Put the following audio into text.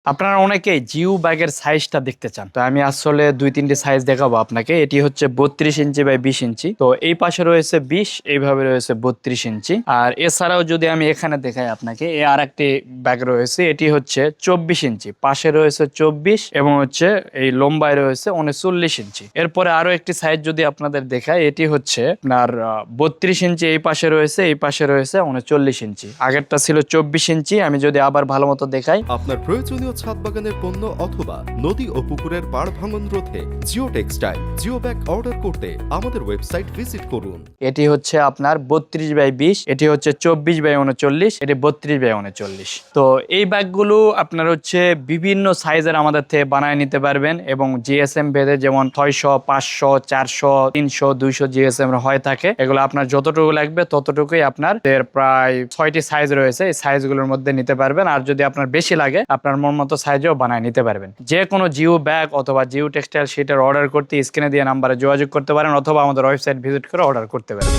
আপনারা অনেকেই জিও ব্যাগের সাইজটা দেখতে চান, তো আমি আসলে 2-3টি সাইজ দেখাবো আপনাকে। এটি হচ্ছে 32 ইঞ্চি বাই 20 ইঞ্চি। তো এই পাশে রয়েছে 20, এইভাবে রয়েছে 32 ইঞ্চি। আর এছাড়াও যদি আমি এখানে দেখাই আপনাকে, এই আর একটি ব্যাগ রয়েছে, এটি হচ্ছে 24 ইঞ্চি, পাশে রয়েছে 24 এবং হচ্ছে এই লম্বায় রয়েছে 39 ইঞ্চি। এরপরে আরো একটি সাইজ যদি আপনাদের দেখাই, এটি হচ্ছে আপনার 32 ইঞ্চি, এই পাশে রয়েছে, এই পাশে রয়েছে 39 ইঞ্চি। আগেরটা ছিল 24 ইঞ্চি। আমি যদি আবার ভালো মতো দেখাই, আপনার প্রয়োজনীয় ছাদ বাগানের পণ্য অথবা নদী ও পুকুরের পাড় ভাঙন রোধে geo textile geo bag order করতে আমাদের ওয়েবসাইট ভিজিট করুন। এটি হচ্ছে আপনার 32 বাই 20, এটি হচ্ছে 24 বাই 39, এটি 32 বাই 39। তো এই ব্যাগগুলো আপনার হচ্ছে বিভিন্ন সাইজের আমাদের থেকে বানায় নিতে পারবেন এবং জিএসএম ভেদে যেমন 600, 500, 400, 300, 200 জিএসএম হয়ে থাকে। এগুলো আপনার যতটুকু লাগবে ততটুকুই আপনার প্রায় 6টি সাইজ রয়েছে, এই সাইজগুলোর মধ্যে নিতে পারবেন। আর যদি আপনার বেশি লাগে আপনার মন মতো সাইজেও বানায় নিতে পারবেন। যে কোনো জিও ব্যাগ অথবা জিও টেক্সটাইল শিটের অর্ডার করতে স্ক্রিনে দিয়ে নাম্বারে যোগাযোগ করতে পারেন অথবা আমাদের ওয়েবসাইট ভিজিট করে অর্ডার করতে পারেন।